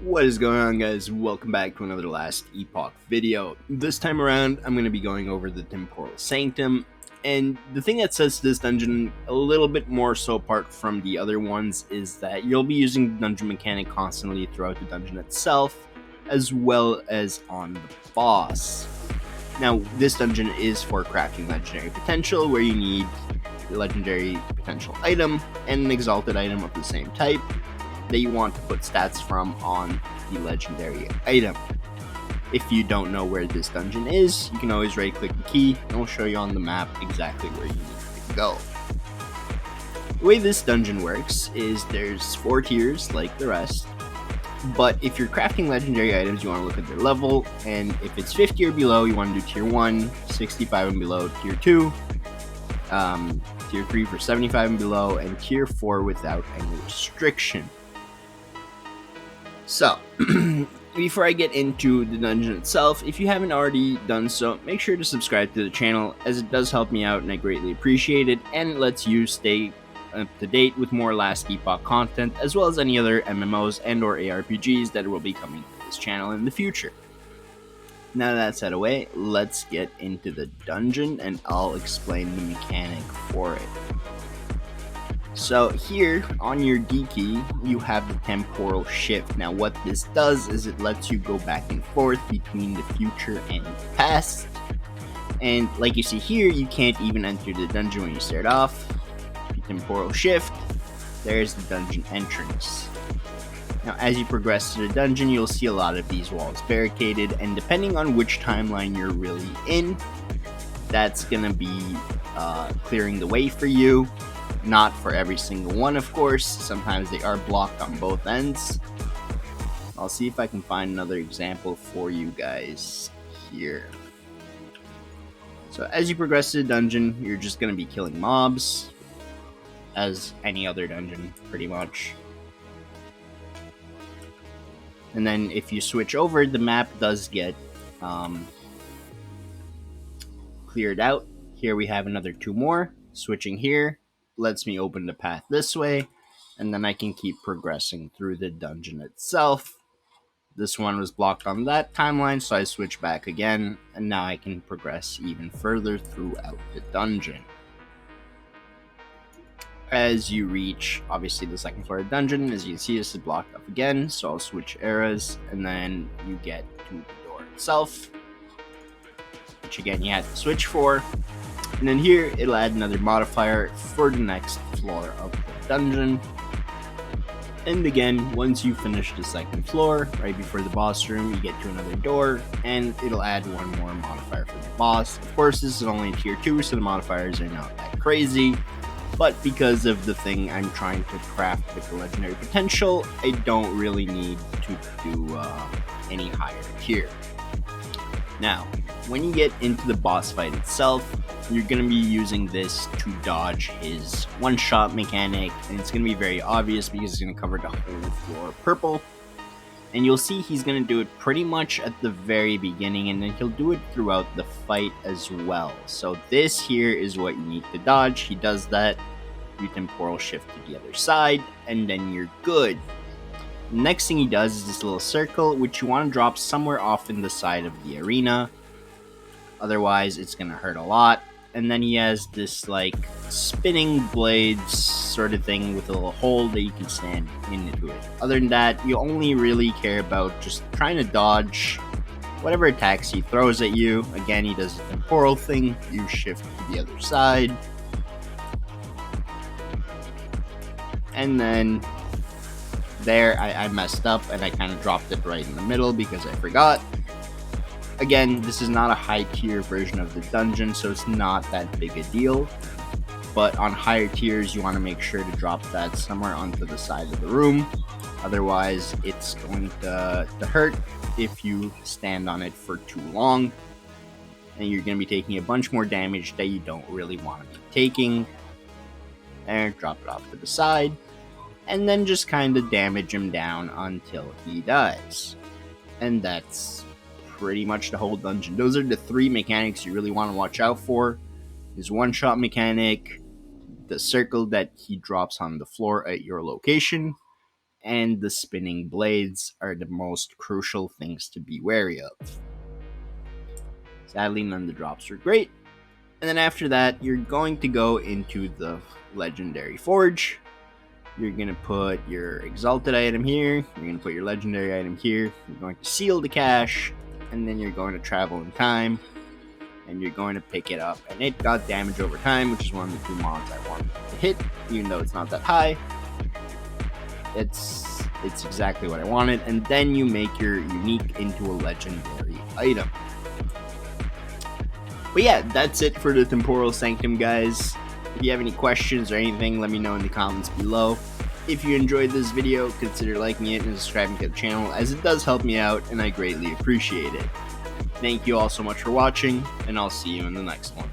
What is going on, guys? Welcome back to another Last Epoch video. This time around, I'm going to be going over the Temporal Sanctum, and the thing that sets this dungeon a little bit more so apart from the other ones is that you'll be using the dungeon mechanic constantly throughout the dungeon itself, as well as on the boss. Now, this dungeon is for crafting legendary potential, where you need a legendary potential item and an exalted item of the same type that you want to put stats from on the legendary item. If you don't know where this dungeon is, you can always right click the key and it'll show you on the map exactly where you need to go. The way this dungeon works is there's 4 tiers like the rest, but if you're crafting legendary items, you want to look at their level, and if it's 50 or below, you want to do tier 1, 65 and below, tier 2, tier 3 for 75 and below, and tier 4 without any restriction. So, before I get into the dungeon itself, if you haven't already done so, make sure to subscribe to the channel, as it does help me out and I greatly appreciate it, and it lets you stay up to date with more Last Epoch content, as well as any other MMOs and or ARPGs that will be coming to this channel in the future. Now that that's out of the way, let's get into the dungeon and I'll explain the mechanic for it. So here on your D key, you have the temporal shift. Now what this does is it lets you go back and forth between the future and the past. And like you see here, you can't even enter the dungeon when you start off. The temporal shift, there's the dungeon entrance. Now as you progress to the dungeon, you'll see a lot of these walls barricaded, and depending on which timeline you're really in, that's gonna be clearing the way for you. Not for every single one, of course. Sometimes they are blocked on both ends. I'll see if I can find another example for you guys here. So as you progress to the dungeon, you're just going to be killing mobs, as any other dungeon, pretty much. And then if you switch over, the map does get cleared out. Here we have another 2 more. Switching here lets me open the path this way, and then I can keep progressing through the dungeon itself. This one was blocked on that timeline, so I switch back again, and now I can progress even further throughout the dungeon. As you reach, obviously, the second floor of the dungeon, as you can see, this is blocked up again, so I'll switch eras, and then you get to the door itself, which again you have to switch for. And then here, it'll add another modifier for the next floor of the dungeon. And again, once you finish the second floor, right before the boss room, you get to another door, and it'll add 1 more modifier for the boss. Of course, this is only tier 2, so the modifiers are not that crazy. But because of the thing I'm trying to craft with the legendary potential, I don't really need to do any higher tier. Now, when you get into the boss fight itself, you're going to be using this to dodge his one-shot mechanic, and it's going to be very obvious because it's going to cover the whole floor purple. And you'll see he's going to do it pretty much at the very beginning, and then he'll do it throughout the fight as well. So this here is what you need to dodge. He does that, you temporal shift to the other side, and then you're good. Next thing he does is this little circle, which you want to drop somewhere off in the side of the arena. Otherwise, it's going to hurt a lot. And then he has this, like, spinning blades sort of thing with a little hole that you can stand into it. Other than that, you only really care about just trying to dodge whatever attacks he throws at you. Again, he does the temporal thing. You shift to the other side. And then there, I messed up and I kind of dropped it right in the middle because I forgot. Again, this is not a high tier version of the dungeon, so it's not that big a deal. But on higher tiers, you want to make sure to drop that somewhere onto the side of the room. Otherwise, it's going to hurt if you stand on it for too long. And you're going to be taking a bunch more damage that you don't really want to be taking. There, drop it off to the side. And then just kind of damage him down until he dies. And that's pretty much the whole dungeon. Those are the 3 mechanics you really want to watch out for. His one-shot mechanic, the circle that he drops on the floor at your location, and the spinning blades are the most crucial things to be wary of. Sadly, none of the drops are great. And then after that, you're going to go into the Legendary Forge. You're going to put your Exalted item here. You're going to put your Legendary item here. You're going to seal the cache. And then you're going to travel in time. And you're going to pick it up. And it got damage over time, which is one of the 2 mods I wanted to hit, even though it's not that high. It's exactly what I wanted. And then you make your unique into a legendary item. But yeah, that's it for the Temporal Sanctum, guys. If you have any questions or anything, let me know in the comments below. If you enjoyed this video, consider liking it and subscribing to the channel, as it does help me out and I greatly appreciate it. Thank you all so much for watching, and I'll see you in the next one.